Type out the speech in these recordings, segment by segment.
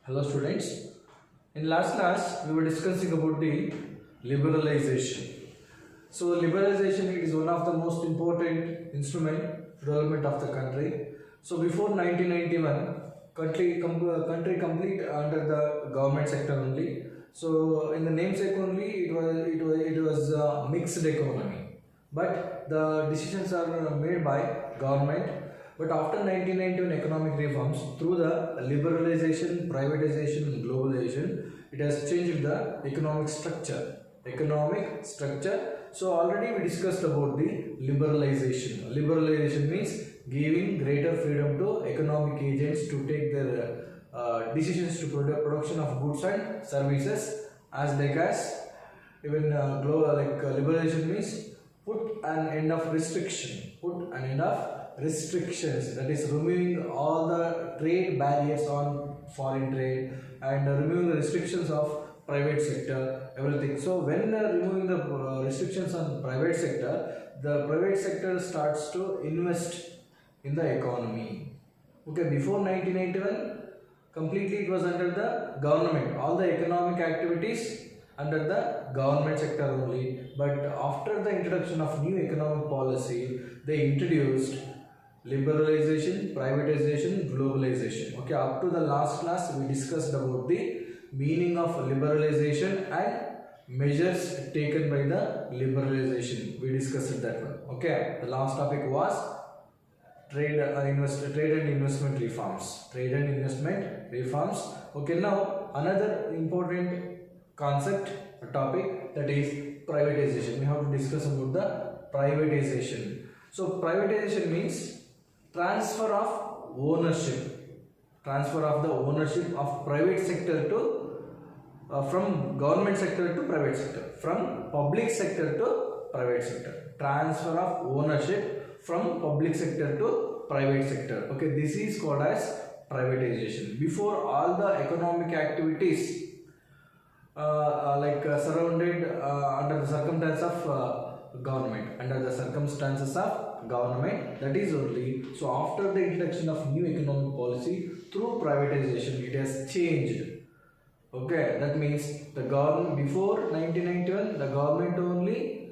Hello students. In last class we were discussing about the liberalization. So liberalization is one of the most important instrument for development of the country. So before 1991, country complete under the government sector only. So in the namesake only it was a mixed economy. But the decisions are made by government. But after 1991 economic reforms, through the liberalization, privatization and globalization, it has changed the economic structure. So already we discussed about the liberalization. Liberalization means giving greater freedom to economic agents to take their decisions to production of goods and services as like as even liberalization means put an end of restrictions, that is removing all the trade barriers on foreign trade and removing the restrictions of private sector, everything. So when removing the restrictions on private sector, the private sector starts to invest in the economy. Okay, before 1991 completely it was under the government, all the economic activities under the government sector only. But after the introduction of new economic policy, they introduced liberalization, privatization, globalization. Okay, up to the last class we discussed about the meaning of liberalization and measures taken by the liberalization. We discussed that one. Okay, the last topic was trade and investment reforms. Okay, now another important concept or topic, that is privatization. We have to discuss about the privatization. So privatization means transfer of the ownership of private sector to from government sector to private sector, from public sector to private sector. Transfer of ownership from public sector to private sector. Okay, this is called as privatization. Before, all the economic activities surrounded under the circumstances of government, that is only. So after the introduction of new economic policy through privatization, it has changed. Okay, that means the government before 1991, the government only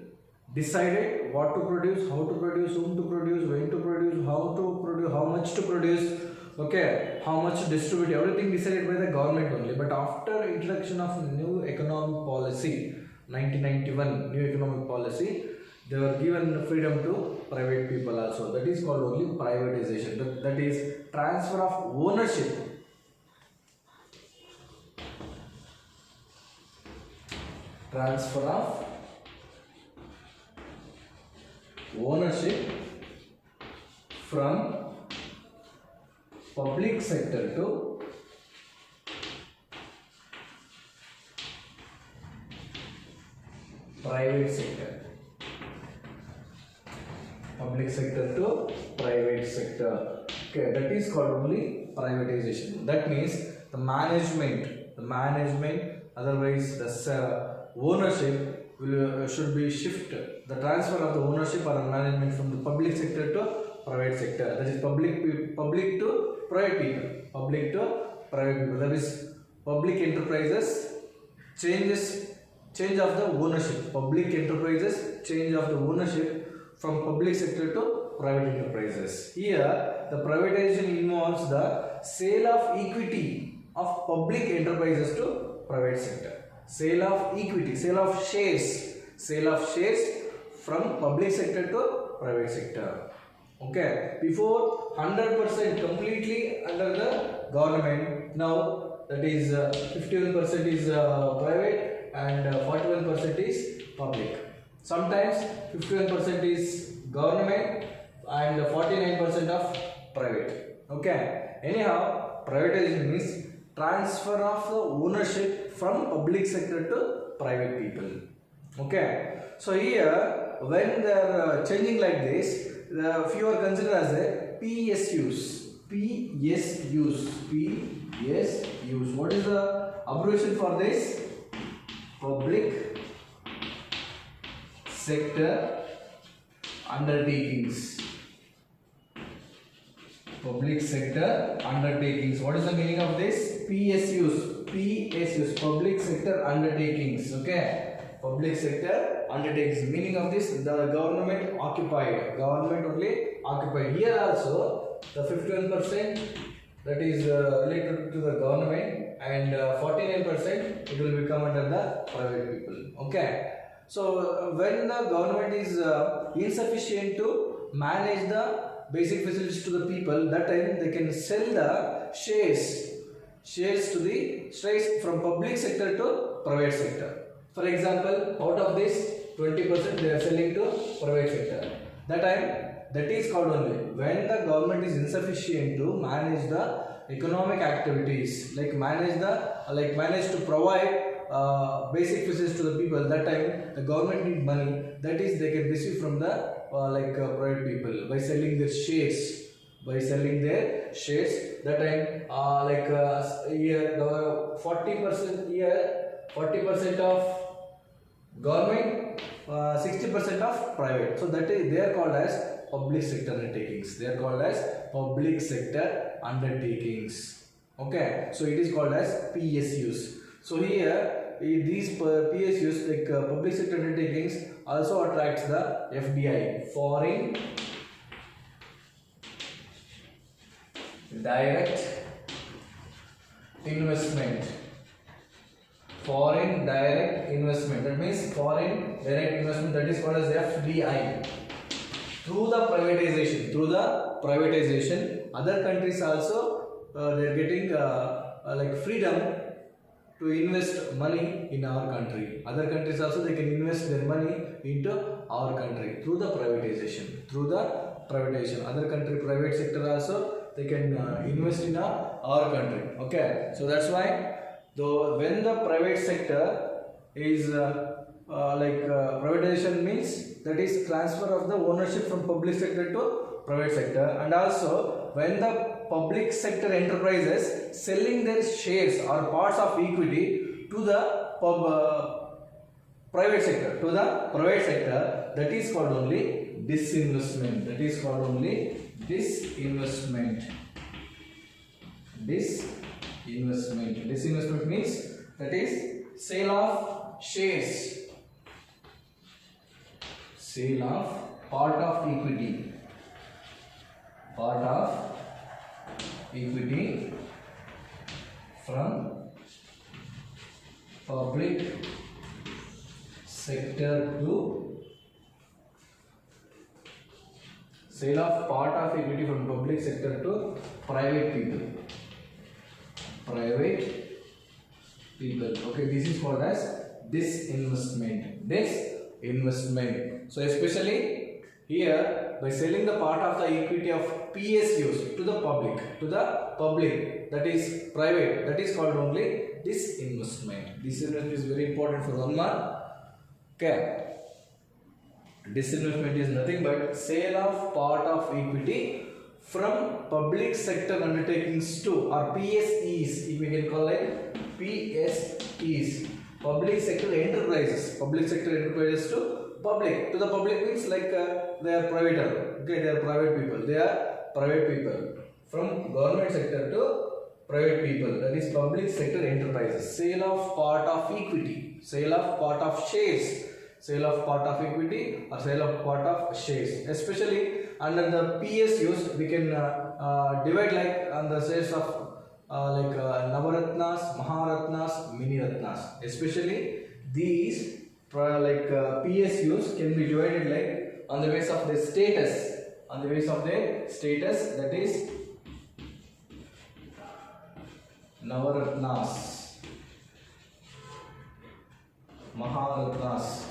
decided what to produce, how to produce, whom to produce, when to produce, how to produce, how much to produce. Okay, how much to distribute, everything decided by the government only. But after introduction of new economic policy, 1991 new economic policy, they were given freedom to private people also. That is called only privatization. That is transfer of ownership. Transfer of ownership from public sector to private sector. Public sector to private sector. Okay, that is called only privatization. That means the management, otherwise the ownership should be shifted. The transfer of the ownership or management from the public sector to private sector. That is public to private people. That is public enterprises change of the ownership. Public enterprises change of the ownership from public sector to private enterprises. Here, the privatization involves the sale of equity of public enterprises to private sector. Sale of equity, sale of shares from public sector to private sector. Okay, before 100% completely under the government, now that is 51% is private and 41% is public. Sometimes 51% is government and 49% of private. Okay, anyhow, privatization means transfer of the ownership from public sector to private people. Okay, so here when they are changing like this, the few are considered as a PSUs. What is the abbreviation for this? Public sector undertakings. Public sector undertakings. What is the meaning of this? PSUs. PSUs. Public sector undertakings. Okay. Public sector undertakings. Meaning of this, the government occupied. Government only occupied. Here also, the 51% that is related to the government, and 49% it will become under the private people. Okay. So when the government is insufficient to manage the basic facilities to the people, that time they can sell the shares to the shares from public sector to private sector. For example, out of this 20% they are selling to private sector. That time, that is called only when the government is insufficient to manage the economic activities, like manage to provide basic facilities to the people. That time the government need money, that is they can receive from the private people by selling their shares. That time here the 40% of government, 60% of private. So that is they are called as public sector undertakings. They are called as public sector undertakings. Okay, so it is called as PSUs. So here these PSUs, like public sector undertakings, also attracts the FDI, foreign direct investment. Foreign direct investment. That means foreign direct investment. That is called as FDI. Through the privatization, other countries also they are getting like freedom to invest money in our country. Other countries also they can invest their money into our country through the privatization. Other country private sector also they can invest in our country. Okay, so that's why when the private sector is privatization means that is transfer of the ownership from public sector to private sector, and also when the public sector enterprises selling their shares or parts of equity to the private sector, that is called only disinvestment. Disinvestment means that is sale of shares, sale of part of equity from public sector to sale of part of equity from public sector to private people. Okay, this is called as disinvestment. So especially here, by selling the part of the equity of PSUs to the public, that is private, that is called only disinvestment. Disinvestment is very important for 1 mark. Okay. Disinvestment is nothing but sale of part of equity from public sector undertakings to, or PSEs, if we can call it PSEs, public sector enterprises. To the public means like they are private. Okay, they are private people. From government sector to private people, that is public sector enterprises. Sale of part of equity, sale of part of shares, sale of part of equity or sale of part of shares. Especially under the PSUs, we can divide like on the shares of Navaratnas, Maharatnas, Mini Ratnas. Especially these PSUs can be divided like on the basis of their status. That is Navaratnas, Maharatnas,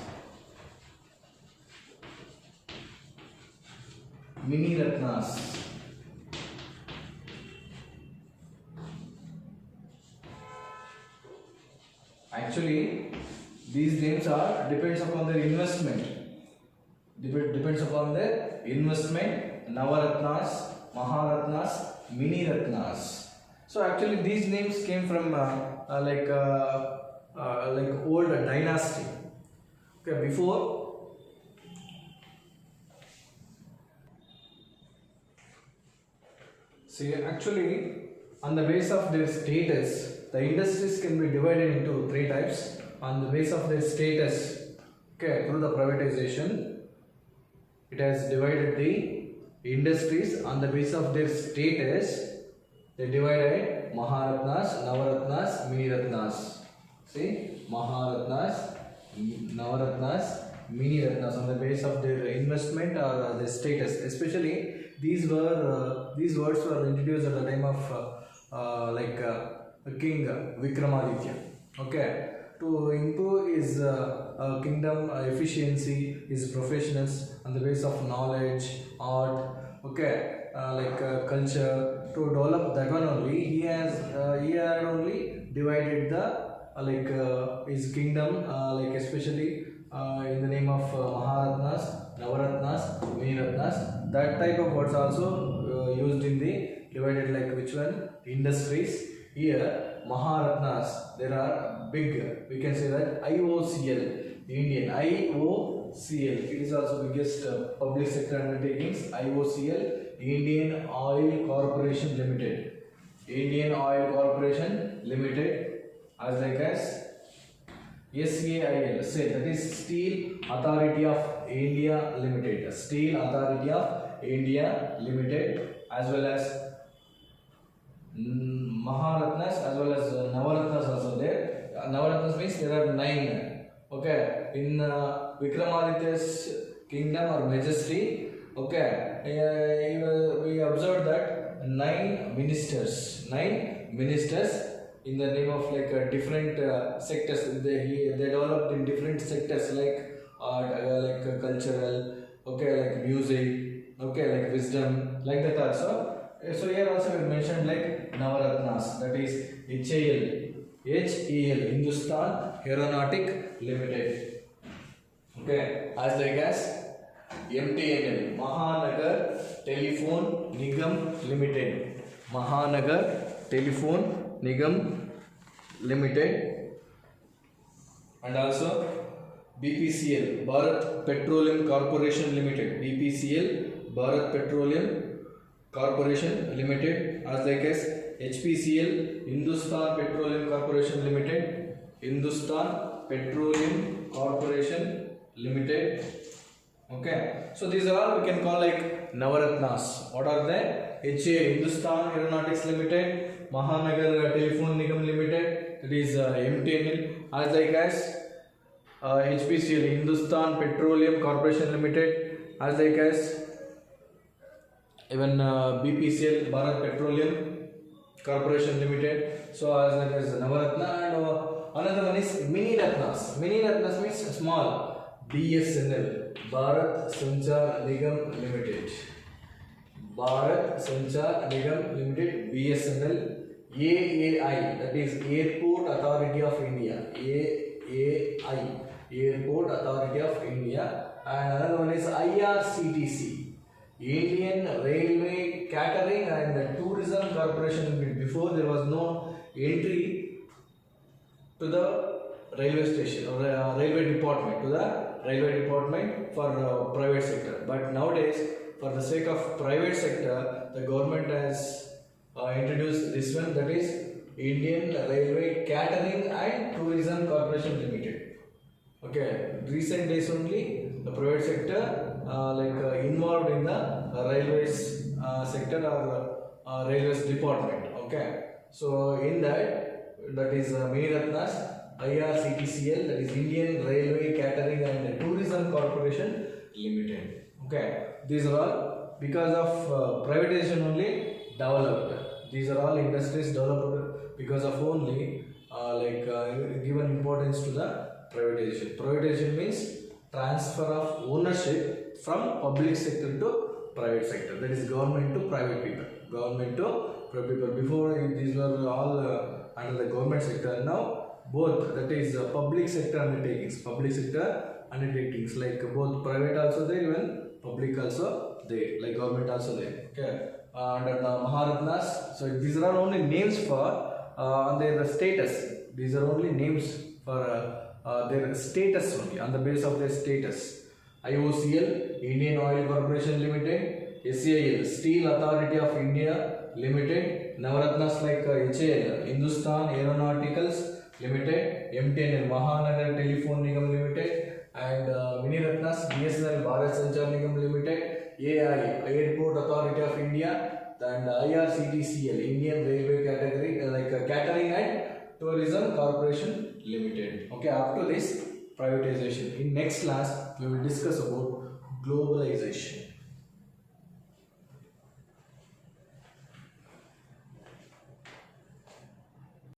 Mini Ratnas. Actually, these names are depends upon their investment. Navaratnas, Maharatnas, Mini Ratnas. So actually, these names came from old dynasty. Okay, before. See, actually, on the base of their status, the industries can be divided into three types. On the base of their status, okay, through the privatization, it has divided the industries on the base of their status. They divided Maharatnas, Navaratnas, Miniratnas. See, Maharatnas, Navaratnas, Miniratnas on the base of their investment or their status. Especially these words were introduced at the time of King Vikramaditya. Okay, to improve his kingdom efficiency, his professionals on the base of knowledge, art, okay, culture. To develop that one only, he had only divided the his kingdom, especially in the name of Maharatnas, Navaratnas, Miniratnas. That type of words also used in the divided, like which one? Industries. Here Maharatnas, there are big, we can say that IOCL, Indian IOCL, it is also biggest public sector undertakings. IOCL, Indian Oil Corporation Limited, Indian Oil Corporation Limited, as like as SAIL, say that is Steel Authority of India Limited, Steel Authority of India Limited, as well as Maharatnas, as well as Navaratnas also there. Navaratnas means there are 9. Okay, in Vikramaditya's kingdom or majesty, okay, we observed that 9 ministers in the name of different sectors. They developed in different sectors like art, cultural, okay, like music, okay, like wisdom, like that also. So here also we mentioned like Navaratnas, that is HAL, Hindustan Aeronautic Limited. Okay, as like as MTNL, Mahanagar Telephone Nigam Limited, Mahanagar Telephone Nigam Limited, and also BPCL, Bharat Petroleum Corporation Limited, BPCL, Bharat Petroleum Corporation Limited, as like as HPCL, Hindustan Petroleum Corporation Limited, Hindustan Petroleum Corporation Limited. Okay, so these are all we can call like Navaratnas. What are they? HAL, Hindustan Aeronautics Limited, Mahanagar Telephone Nigam Limited, that is MTNL, as like as HPCL, Hindustan Petroleum Corporation Limited, as like as even BPCL, Bharat Petroleum Corporation Limited. So as like as Navaratna, and another one is Miniratnas. Miniratnas means small. BSNL, Bharat Sanchar Nigam Limited, Bharat Sanchar Nigam Limited, BSNL. AAI, that is Airport Authority of India, AAI, Airport Authority of India. And another one is IRCTC, Indian Railway Catering and Tourism Corporation Limited. Before there was no entry to the railway station or railway department, to the railway department for private sector. But nowadays, for the sake of private sector, the government has introduced this one, that is Indian Railway Catering and Tourism Corporation Limited. Okay, recent days only the private sector involved in the railways sector or railways department. Okay, so in that is Miniratnas, IRCTCL, that is Indian Railway Catering and Tourism Corporation Limited. Okay, these are all because of privatization only developed. These are all industries developed because of only given importance to the privatization. Privatization means transfer of ownership from public sector to private sector. That is government to private people. Government to private people. Before these were all under the government sector. Now both, that is public sector undertakings. Public sector undertakings, like both private also there, even public also there, like government also there. Okay. Under the Maharatnas, so these are only names for their status. These are only names for their status only, on the base of their status. IOCL, Indian Oil Corporation Limited, SAIL, Steel Authority of India Limited, Navaratnas like HAL, Hindustan Aeronauticals Limited, MTNL, Mahanagar Telephone Nigam Limited, and Miniratnas, BSNL, Bharat Sanchar Nigam Limited, AI, Airport Authority of India, and IRCTCL, Indian Railway Category, Catering and Tourism Corporation Limited. Okay, up to this privatization. In next class, we will discuss about globalization.